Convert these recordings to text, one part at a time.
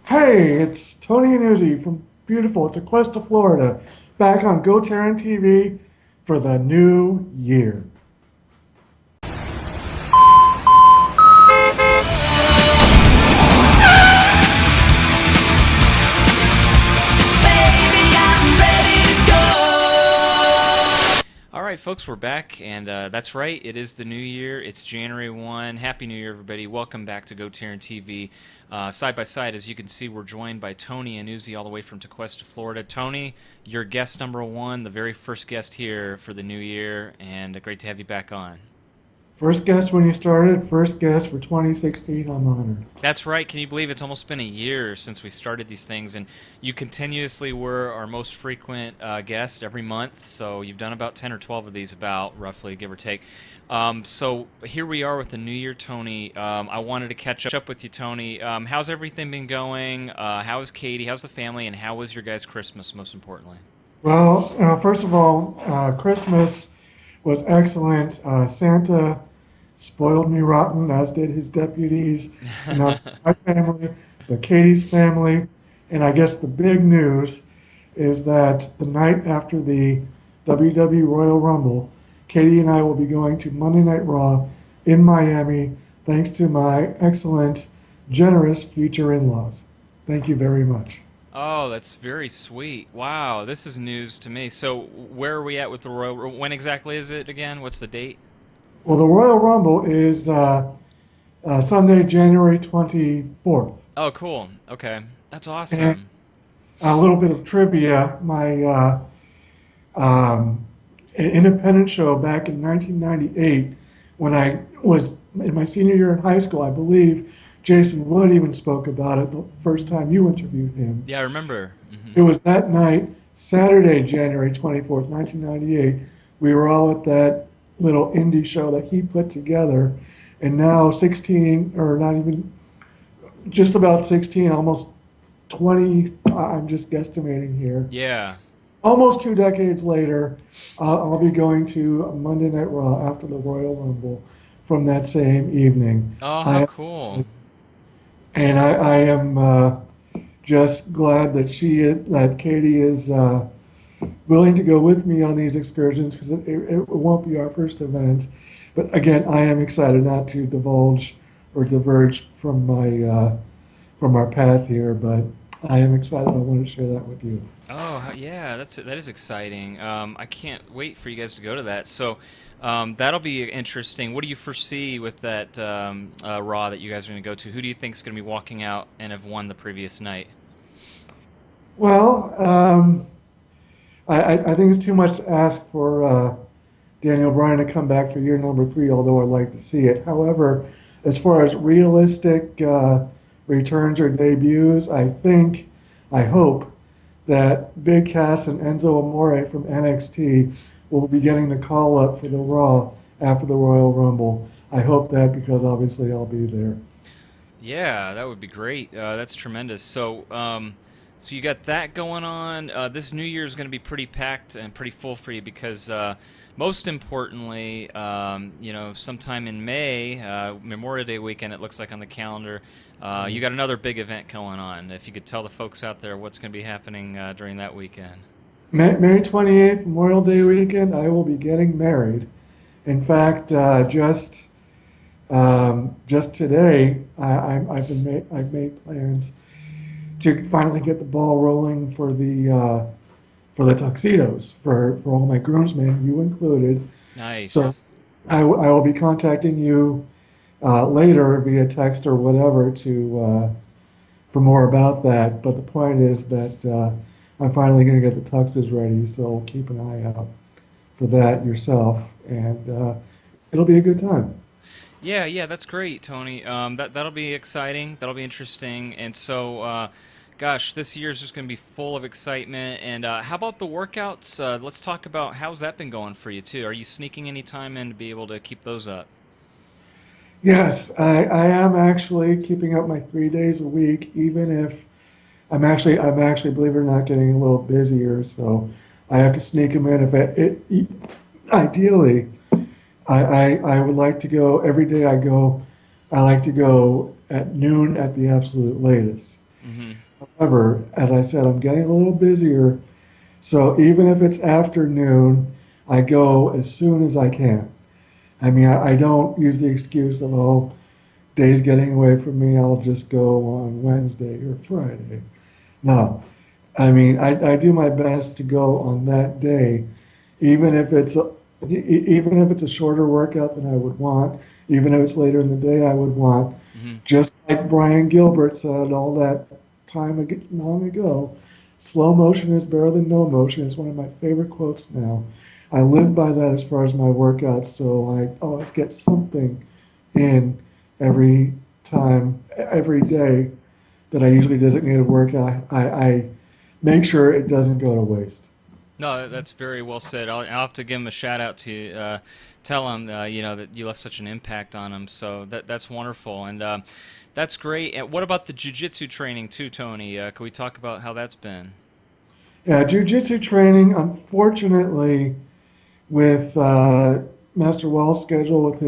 Hey, it's Tony Yannuzzi from beautiful Tequesta, Florida, back on GoTarryn TV for the new year. All right, folks, we're back, and that's right. It is the new year. It's January 1. Happy New Year, everybody. Welcome back to GoTarryn TV. Side by side, as you can see, we're joined by Tony Yannuzzi all the way from Tequesta, Florida. Tony, you're guest number one, the very first guest here for the new year, and great to have you back on. First guest when you started, first guest for 2016. I'm honored. That's right. Can you believe it's almost been a year since we started these things, and you continuously were our most frequent guest every month. So you've done about 10 or 12 of these, about roughly, give or take. So here we are with the new year, Tony. I wanted to catch up with you, Tony. How's everything been going? How is Katie? How's the family? And how was your guys' Christmas, most importantly? Well, first of all, Christmas was excellent. Santa spoiled me rotten, as did his deputies, and not my family, but Katie's family. And I guess the big news is that the night after the WWE Royal Rumble, Katie and I will be going to Monday Night Raw in Miami, thanks to my excellent, generous future in-laws. Thank you very much. Oh, that's very sweet. Wow, this is news to me. So where are we at with the Royal? When exactly is it again? What's the date? Well, the Royal Rumble is Sunday, January 24th. Oh, cool. Okay, that's And awesome. a little bit of trivia, my independent show back in 1998, when I was in my senior year in high school, I believe Jason Wood even spoke about it the first time you interviewed him. Yeah, I remember. It was that night, Saturday, January 24th, 1998. We were all at that little indie show that he put together. And now 16, or not even, just about 16, almost 20, I'm just guesstimating here. Yeah. Almost 2 decades later, I'll be going to Monday Night Raw after the Royal Rumble from that same evening. Oh, how I, cool. and I am just glad that Katie is willing to go with me on these excursions, because it won't be our first event. But again, I am excited, not to divulge or diverge from our path here, but I am excited. I want to share that with you. Oh, yeah, that is exciting. I can't wait for you guys to go to that. So, that'll be interesting. What do you foresee with that Raw that you guys are going to go to? Who do you think is going to be walking out and have won the previous night? Well, I think it's too much to ask for Daniel Bryan to come back for year number three, although I'd like to see it. However, as far as realistic returns or debuts, I hope that Big Cass and Enzo Amore from NXT will be getting the call up for the Raw after the Royal Rumble. I hope that, because obviously I'll be there. Yeah, that would be great. That's tremendous. So you got that going on. This New Year is going to be pretty packed and pretty full for you because, most importantly, sometime in May, Memorial Day weekend, it looks like on the calendar, you got another big event going on. If you could tell the folks out there what's going to be happening during that weekend. May 28th, Memorial Day weekend, I will be getting married. In fact, just today, I've made plans to finally get the ball rolling for the tuxedos for all my groomsmen, you included. So Nice. I will be contacting you later via text or whatever to for more about that. But the point is that I'm finally going to get the tuxes ready, so keep an eye out for that yourself, and it'll be a good time. Yeah, yeah, that's great, Tony. That'll be exciting. That'll be interesting. And so, gosh, this year is just going to be full of excitement. And how about the workouts? Let's talk about how's that been going for you too. Are you sneaking any time in to be able to keep those up? Yes, I am actually keeping up my 3 days a week, even if I'm actually, believe it or not, getting a little busier. So I have to sneak them in. If ideally, I would like to go every day. I like to go at noon at the absolute latest. Mm-hmm. However, as I said, I'm getting a little busier. So even if it's afternoon, I go as soon as I can. I mean, I don't use the excuse of, oh, day's getting away from me, I'll just go on Wednesday or Friday. No. I mean, I do my best to go on that day, even if it's even if it's a shorter workout than I would want, even if it's later in the day I would want. Mm-hmm. Just like Brian Gilbert said all that long ago, slow motion is better than no motion. It's one of my favorite quotes now. I live by that as far as my workouts, so I always get something in every every day that I usually designate a workout. I make sure it doesn't go to waste. No, that's very well said. I'll have to give him a shout out to you. Tell him, that you left such an impact on him. So that's wonderful, and that's great. And what about the jujitsu training too, Tony? Can we talk about how that's been? Yeah, jujitsu training, unfortunately, with Master Wall's schedule, with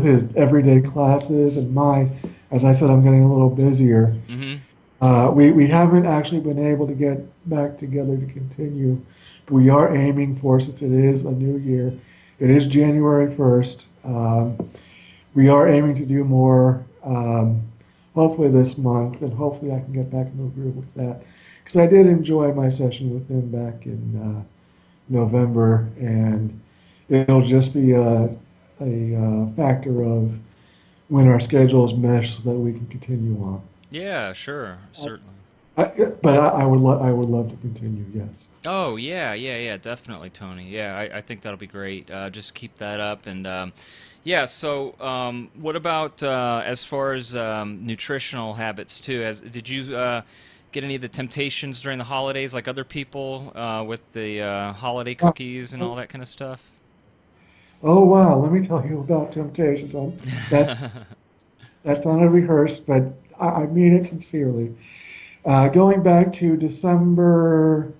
his everyday classes, and as I said, I'm getting a little busier. Mm-hmm. We haven't actually been able to get back together to continue. But we are aiming for, since it is a new year, it is January 1st. We are aiming to do more, hopefully this month, and hopefully I can get back in the groove with that. Because I did enjoy my session with him back in November, and it'll just be a factor of when our schedules mesh so that we can continue on. Yeah, sure, certainly. I, but I would love to continue. Yes. Oh yeah, yeah, yeah, definitely, Tony. Yeah, I think that'll be great. Just keep that up, and yeah. So, what about as far as nutritional habits too? Did you get any of the temptations during the holidays, like other people, with the holiday Uh, cookies and all that kind of stuff? oh wow! Let me tell you about temptations. That's that's not a rehearse, but I mean it sincerely. Going back to December,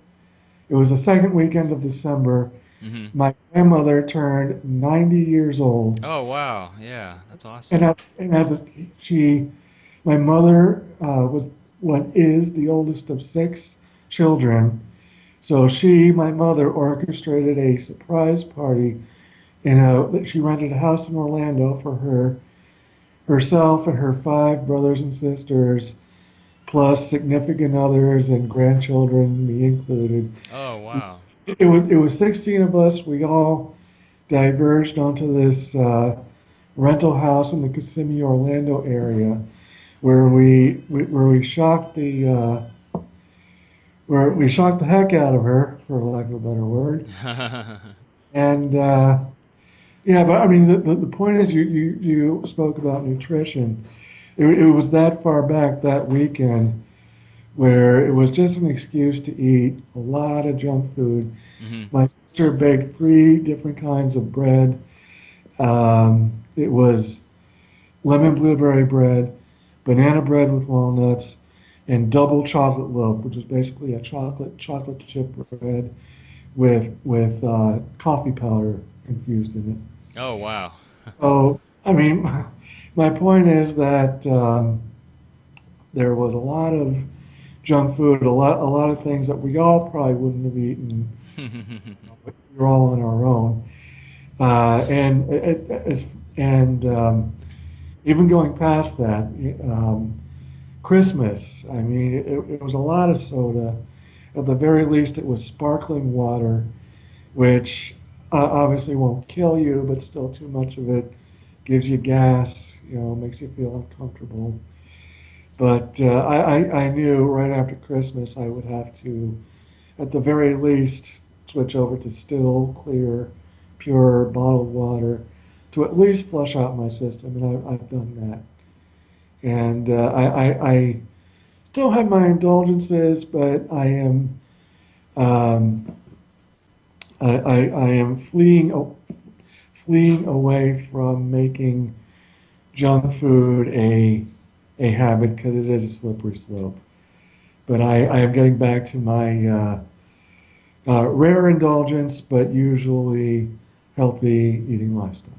it was the second weekend of December. Hmm. My grandmother turned 90 years old, Oh wow, yeah, that's and awesome. she, my mother was what is the oldest of six children. So my mother, orchestrated a surprise party. She rented a house in Orlando for herself and her five brothers and sisters, plus significant others and grandchildren, me included. Oh wow. It was 16 of us. We all diverged onto this rental house in the Kissimmee, Orlando area, where we shocked the heck out of her, for lack of a better word. And yeah, but I mean, the point is, you spoke about nutrition. It was that far back that weekend where it was just an excuse to eat a lot of junk food. Hmm. My sister baked three different kinds of bread. It was lemon blueberry bread, banana bread with walnuts, and double chocolate loaf, which is basically a chocolate chip bread with coffee powder infused in it. Oh wow. So, I mean, my point is that there was a lot of junk food, a lot of things that we all probably wouldn't have eaten. We were all on our own, and even going past that, Christmas. I mean, it was a lot of soda. At the very least, it was sparkling water, which obviously won't kill you, but still too much of it gives you gas, makes you feel uncomfortable. But I knew right after Christmas I would have to, at the very least, switch over to still, clear, pure bottled water to at least flush out my system, and I've done that. And I still have my indulgences, but um, I am fleeing away from making junk food a habit because it is a slippery slope. But I am getting back to my rare indulgence, but usually healthy eating lifestyle.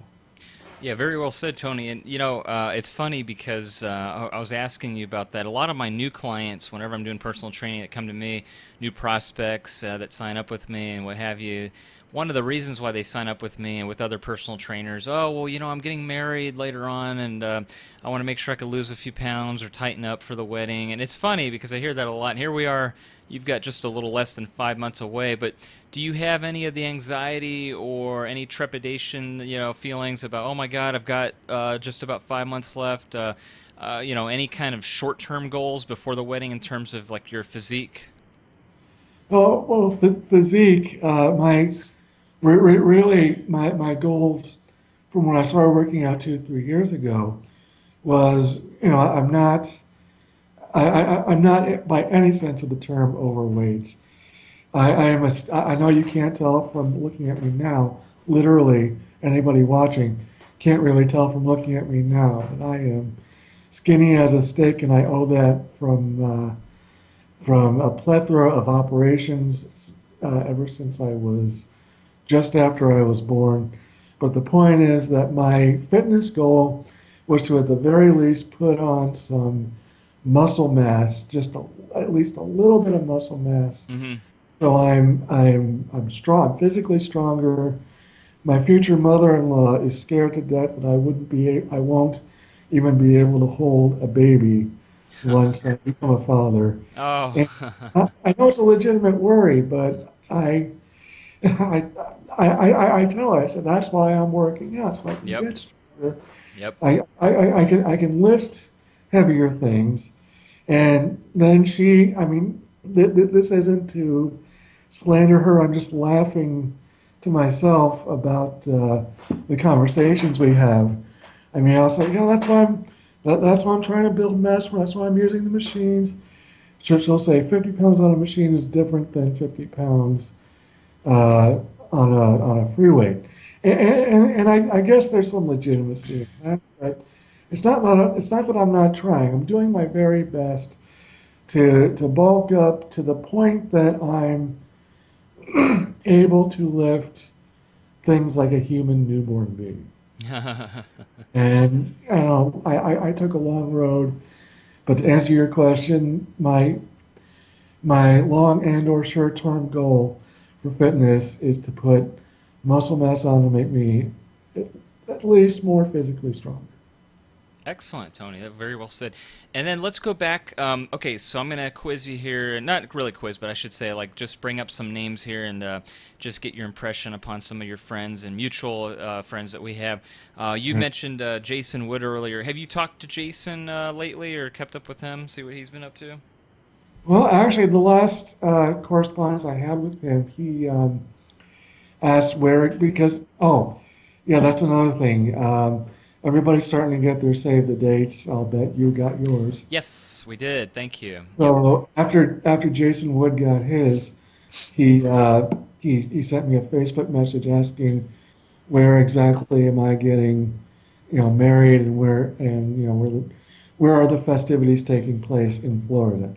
Yeah, very well said, Tony. And it's funny because I was asking you about that. A lot of my new clients, whenever I'm doing personal training, that come to me, new prospects that sign up with me and what have you. One of the reasons why they sign up with me and with other personal trainers, oh well, I'm getting married later on, and I want to make sure I could lose a few pounds or tighten up for the wedding. And it's funny because I hear that a lot. And here we are. You've got just a little less than 5 months away, but do you have any of the anxiety or any trepidation, feelings about, oh my God, I've got just about 5 months left? Any kind of short-term goals before the wedding in terms of like your physique? Well, physique, really, my goals from when I started working out 2, 3 years ago was, I'm not by any sense of the term overweight. I know you can't tell from looking at me now. Literally, anybody watching can't really tell from looking at me now, but I am skinny as a stick, and I owe that from a plethora of operations ever since I was just after I was born. But the point is that my fitness goal was to, at the very least, put on some muscle mass, at least a little bit of muscle mass. Hmm. So I'm strong, physically stronger. My future mother-in-law is scared to death that I won't even be able to hold a baby once I become a father. Oh, And I know it's a legitimate worry, but I, I tell her, I said, that's why I'm working out, so I can yep, get stronger. yep. I can lift heavier things. And then I mean, this isn't to slander her. I'm just laughing to myself about the conversations we have. I mean, I was like, that's why I'm trying to build mass. That's why I'm using the machines. She'll say 50 pounds on a machine is different than 50 pounds on a free weight. And I guess there's some legitimacy in that, but it's not that I'm not trying. I'm doing my very best to bulk up to the point that I'm able to lift things like a human newborn baby. And I took a long road, but to answer your question, my long and/or short-term goal for fitness is to put muscle mass on to make me at least more physically strong. Excellent, Tony. That very well said. And then let's go back. Okay, so I'm gonna quiz you here. Not really quiz, but I should say like just bring up some names here and just get your impression upon some of your friends and mutual friends that we have. You mentioned Jason Wood earlier. Have you talked to Jason lately or kept up with him? See what he's been up to? Well, actually, the last correspondence I had with him, he asked where because yeah, that's another thing. Everybody's starting to get their save the dates. I'll bet you got yours. Yes, we did. Thank you. Yep. So after Jason Wood got his, he sent me a Facebook message asking where exactly am I getting married and where are the festivities taking place in Florida.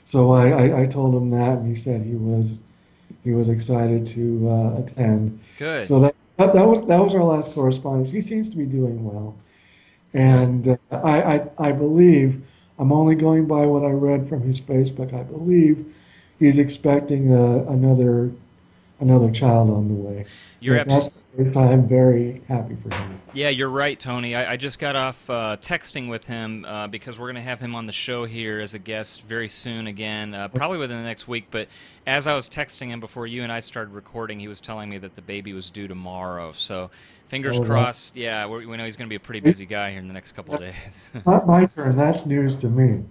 So I told him that, and he said he was excited to attend. Good. So that was our last correspondence. He seems to be doing well, Good. and I believe I'm only going by what I read from his Facebook. I believe he's expecting another child on the way. You're That's abs- the case. I'm very happy for him. Yeah, you're right, Tony. I just got off texting with him because we're going to have him on the show here as a guest very soon again, probably within the next week. But as I was texting him before you and I started recording, he was telling me that the baby was due tomorrow. So fingers Oh, well, crossed. Yeah, we know he's going to be a pretty busy guy here in the next couple of days. not my turn. That's news to me.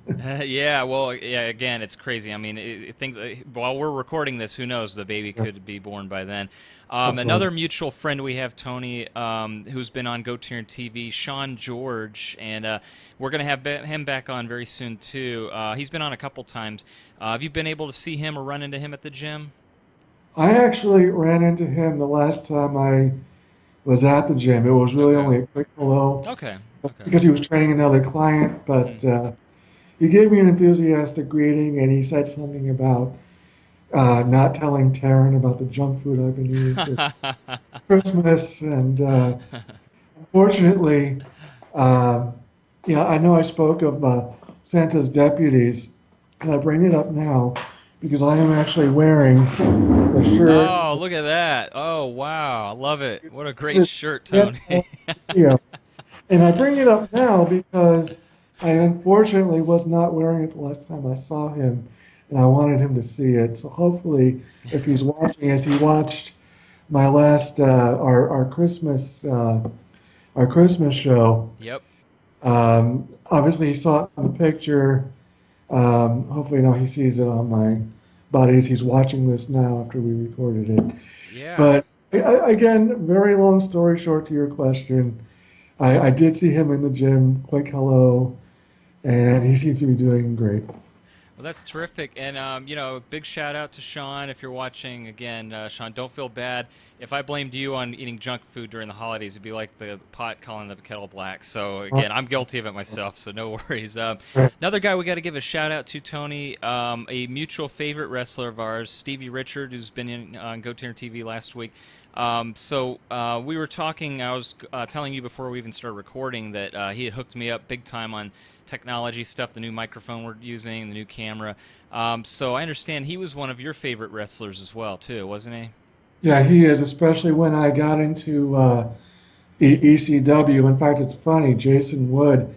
Yeah, well, yeah. Again, it's crazy. I mean, things. While we're recording this, who knows? The baby could be born by then. Of Another course. mutual friend we have, Tony, who's been on GoTarryn TV, Sean George, and we're going to have him back on very soon too. He's been on a couple times. Have you been able to see him or run into him at the gym? I actually ran into him the last time I was at the gym. It was really Okay. only a quick hello Okay. Okay. because he was training another client, Hmm. but he gave me an enthusiastic greeting and he said something about not telling Taryn about the junk food I've been eating for Christmas. And Fortunately, um, yeah, I know I spoke of Santa's deputies, and I bring it up now because I am actually wearing the shirt. Oh, look at that. Oh, wow. I love it. What a This great is shirt, yet Tony. yeah, and I bring it up now because I unfortunately was not wearing it the last time I saw him, and I wanted him to see it. So hopefully, if he's watching, as he watched my last our Christmas show. Yep. Obviously, he saw it in the picture. Hopefully, now he sees it on my body as he's watching this now after we recorded it. Yeah. But again, very long story short to your question, I did see him in the gym. Quick hello, and he seems to be doing great. Well, that's terrific. And, big shout out to Sean if you're watching. Again, Sean, don't feel bad. If I blamed you on eating junk food during the holidays, it'd be like the pot calling the kettle black. So, again, I'm guilty of it myself, so no worries. Another guy we got to give a shout out to, Tony, a mutual favorite wrestler of ours, Stevie Richard, who's been on GoTarryn TV last week. We were talking, I was telling you before we even started recording that he had hooked me up big time on technology stuff, the new microphone we're using, the new camera. So I understand he was one of your favorite wrestlers as well, too, wasn't he? Yeah, he is, especially when I got into ECW. In fact, it's funny, Jason Wood,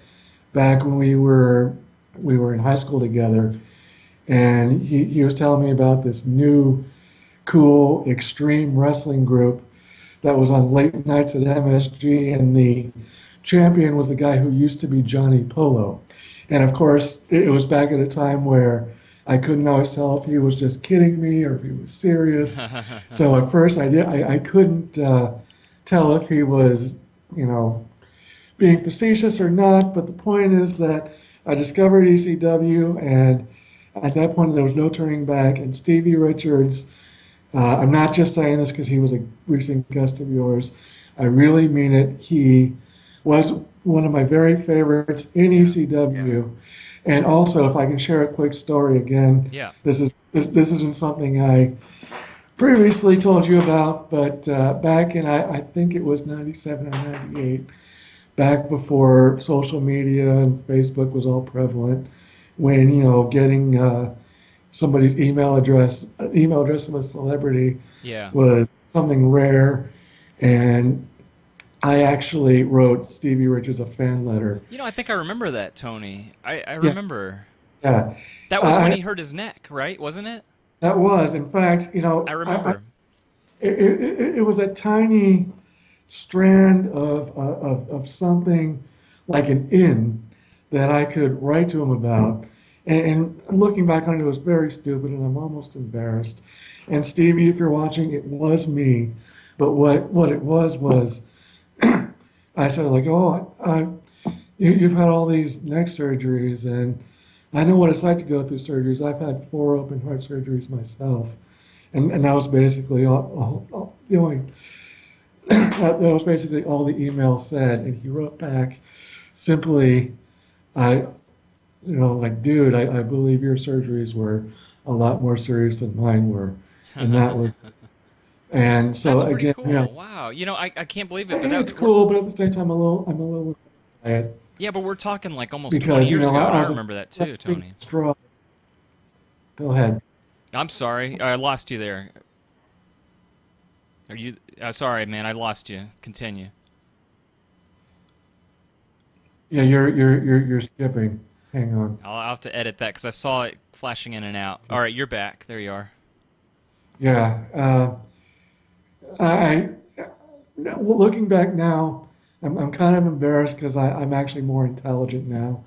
back when we were in high school together, and he was telling me about this new cool extreme wrestling group that was on late nights at MSG, and the champion was the guy who used to be Johnny Polo. And of course, it was back at a time where I couldn't always tell if he was just kidding me or if he was serious. So at first, I couldn't tell if he was, you know, being facetious or not. But the point is that I discovered ECW, and at that point, there was no turning back. And Stevie Richards, I'm not just saying this because he was a recent guest of yours. I really mean it. He was one of my very favorites in Yeah. ECW. And also, if I can share a quick story again, Yeah. this isn't something I previously told you about, but back in I think it was '97 or '98, back before social media and Facebook was all prevalent, when getting somebody's email address of a celebrity Yeah. was something rare, and I actually wrote Stevie Richards a fan letter. I think I remember that, Tony. I Yeah, remember. yeah. That was when I, he hurt his neck, right? Wasn't it? that was, in fact, I I remember. it was a tiny strand of something like an in that I could write to him about. And looking back on it, it was very stupid, and I'm almost embarrassed. And Stevie, if you're watching, it was me. But what it was I said like, oh, you've had all these neck surgeries, and I know what it's like to go through surgeries. I've had 4 open heart surgeries myself, and that was basically all the only that was basically all the email said. And he wrote back simply, I, like, dude, I believe your surgeries were a lot more serious than mine were, and that was. And so That's pretty again, cool. Wow. I can't believe it, but it's cool, but at the same time, I'm a little by it yeah, but we're talking like almost 20 because years ago, and I I was a remember that too, big Tony. straw. Go ahead. I'm sorry. I lost you there. Are you sorry, man. I lost you. Continue. Yeah, you're skipping. Hang on. I'll have to edit that because I saw it flashing in and out. All right, you're back. There you are. Yeah. I looking back now, I'm kind of embarrassed because I'm actually more intelligent now,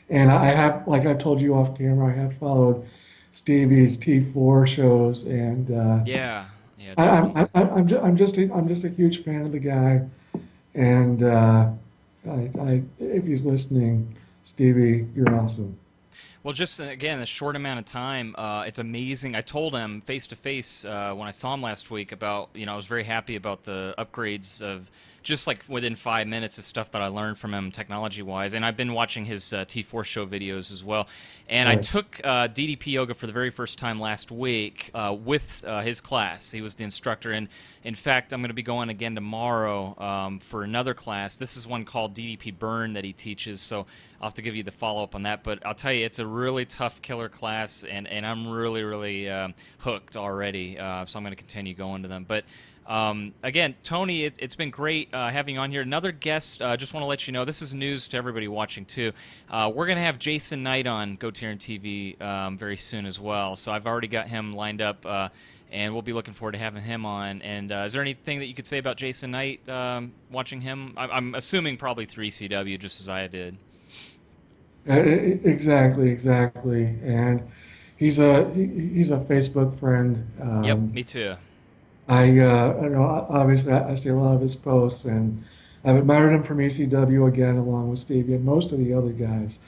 and I have, like I told you off camera, I have followed Stevie's T4 shows, and Yeah. Yeah, definitely. I'm just a huge fan of the guy, and if he's listening, Stevie, you're awesome. Well, just again, a short amount of time. It's amazing. I told him face to face when I saw him last week about, I was very happy about the upgrades of just like within 5 minutes of stuff that I learned from him technology wise. And I've been watching his T4 show videos as well. And I Right. took DDP yoga for the very first time last week with his class. He was the instructor, and in fact, I'm going to be going again tomorrow for another class. This is one called DDP Burn that he teaches, so I'll have to give you the follow up on that. But I'll tell you, it's a really tough killer class, and I'm really, really hooked already. So I'm going to continue going to them. But again, Tony, it's been great having you on here. Another guest, just want to let you know, this is news to everybody watching too. We're going to have Jason Knight on GoTarryn TV very soon as well. So I've already got him lined up, and we'll be looking forward to having him on. And is there anything that you could say about Jason Knight, watching him? I'm assuming probably 3CW, just as I did. Exactly, exactly. And he's a Facebook friend. Yep, me too. You know, obviously I see a lot of his posts, and I've admired him from ECW again, along with Stevie and most of the other guys.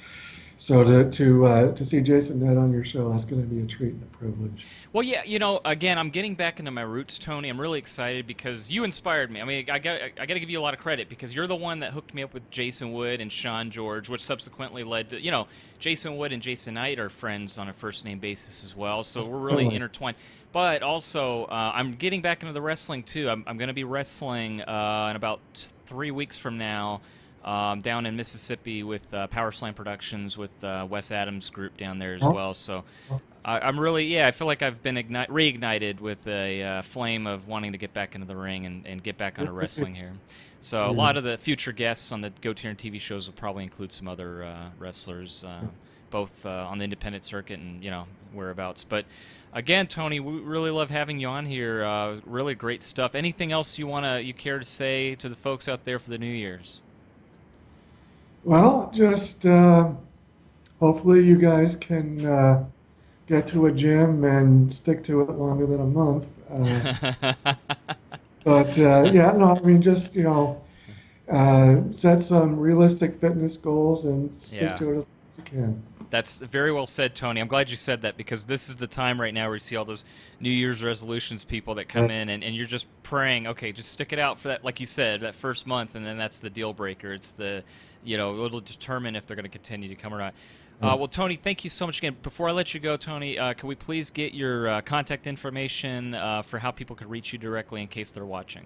So to see Jason Ned on your show, that's going to be a treat and a privilege. Well, yeah, again, I'm getting back into my roots, Tony. I'm really excited because you inspired me. I mean, I got to give you a lot of credit because you're the one that hooked me up with Jason Wood and Sean George, which subsequently led to, Jason Wood and Jason Knight are friends on a first name basis as well. So we're really Really. intertwined. But also, I'm getting back into the wrestling too. I'm going to be wrestling in about 3 weeks from now. Down in Mississippi with Power Slam Productions with Wes Adams' group down there as Oh, well. So I'm really, yeah, I feel like I've been reignited with a flame of wanting to get back into the ring and get back onto wrestling here. So a yeah. lot of the future guests on the GoTarryn TV shows will probably include some other wrestlers, both on the independent circuit and whereabouts. But again, Tony, we really love having you on here. Really great stuff. Anything else you care to say to the folks out there for the New Year's? Well, just hopefully you guys can get to a gym and stick to it longer than a month. But yeah, no, I mean, just set some realistic fitness goals and stick Yeah. to it as long as you can. That's very well said, Tony. I'm glad you said that because this is the time right now where you see all those New Year's resolutions people that come in and you're just praying, okay, just stick it out for that, like you said, that first month, and then that's the deal breaker. It's it'll determine if they're going to continue to come or not. Yeah. Well, Tony, thank you so much again. Before I let you go, Tony, can we please get your contact information for how people could reach you directly in case they're watching?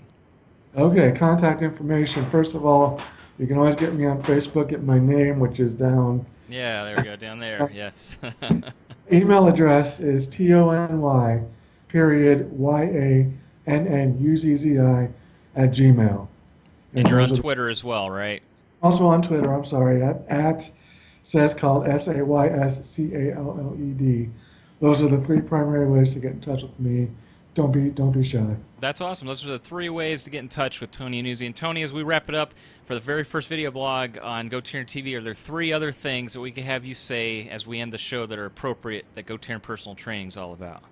Okay, contact information. First of all, you can always get me on Facebook at my name, which is down. Yeah, there we go, down there. Yes. Email address is Tony period YANNUZZI at Gmail. And And you're on those are Twitter as well, right? also on Twitter. I'm sorry at says called SAYSCALLED. Those are the three primary ways to get in touch with me. Don't be shy. That's awesome. Those are the 3 ways to get in touch with Tony Yannuzzi. And Tony, as we wrap it up for the very first video blog on GoTarryn TV, are there 3 other things that we can have you say as we end the show that are appropriate that GoTarryn Personal Training is all about?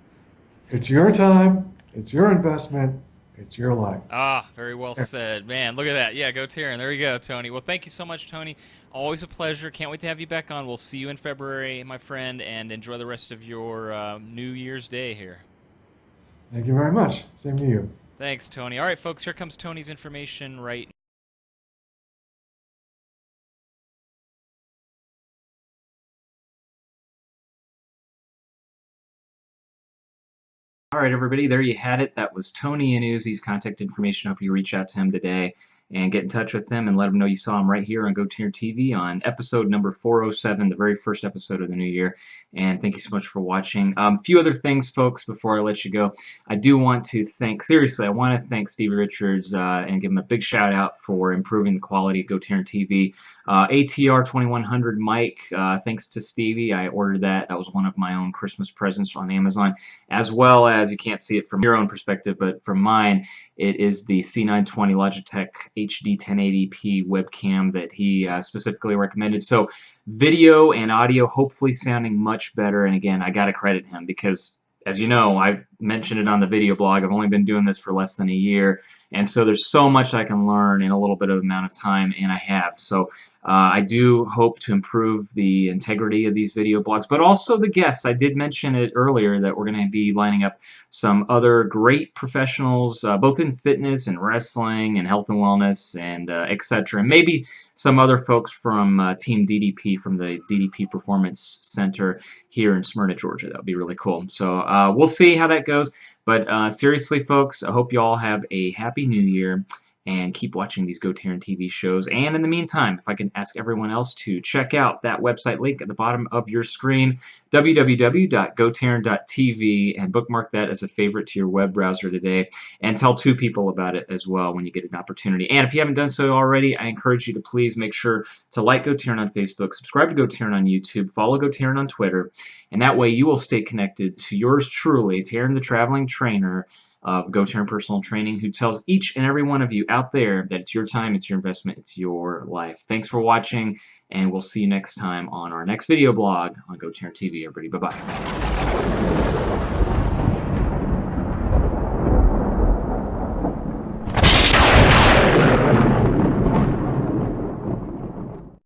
It's your time. It's your investment. It's your life. Ah, very well said. Man, look at that. Yeah, GoTarryn. There you go, Tony. Well, thank you so much, Tony. Always a pleasure. Can't wait to have you back on. We'll see you in February, my friend, and enjoy the rest of your New Year's Day here. Thank you very much. Same to you. Thanks, Tony. All right, folks, here comes Tony's information right All right, everybody, there you had it. That was Tony Yannuzzi's contact information. Hope you reach out to him today and get in touch with him and let him know you saw him right here on GoTarryn TV on episode number 407, the very first episode of the new year. And thank you so much for watching. A few other things, folks, before I let you go. I do want to seriously, I want to thank Stevie Richards and give him a big shout out for improving the quality of GoTarryn TV. ATR 2100 mic, thanks to Stevie. I ordered that. That was one of my own Christmas presents on Amazon, as well as, you can't see it from your own perspective, but from mine, it is the C920 Logitech HD 1080p webcam that he specifically recommended. So video and audio hopefully sounding much better. And again, I got to credit him because, as you know, I mentioned it on the video blog, I've only been doing this for less than a year. And so there's so much I can learn in a little bit of amount of time, and I have. So I do hope to improve the integrity of these video blogs, but also the guests. I did mention it earlier that we're going to be lining up some other great professionals, both in fitness and wrestling and health and wellness and etc. And maybe some other folks from Team DDP, from the DDP Performance Center here in Smyrna, Georgia. That would be really cool. So we'll see how that goes. But seriously, folks, I hope you all have a happy new year and keep watching these GoTarryn TV shows. And in the meantime, if I can ask everyone else to check out that website link at the bottom of your screen, www.gotarryn.tv, and bookmark that as a favorite to your web browser today, and tell 2 people about it as well when you get an opportunity. And if you haven't done so already, I encourage you to please make sure to like GoTarryn on Facebook, subscribe to GoTarryn on YouTube, follow GoTarryn on Twitter, and that way you will stay connected to yours truly, Tarryn the Traveling Trainer of GoTarryn Personal Training, who tells each and every one of you out there that it's your time, it's your investment, it's your life. Thanks for watching, and we'll see you next time on our next video blog on GoTarryn TV. Everybody, bye-bye.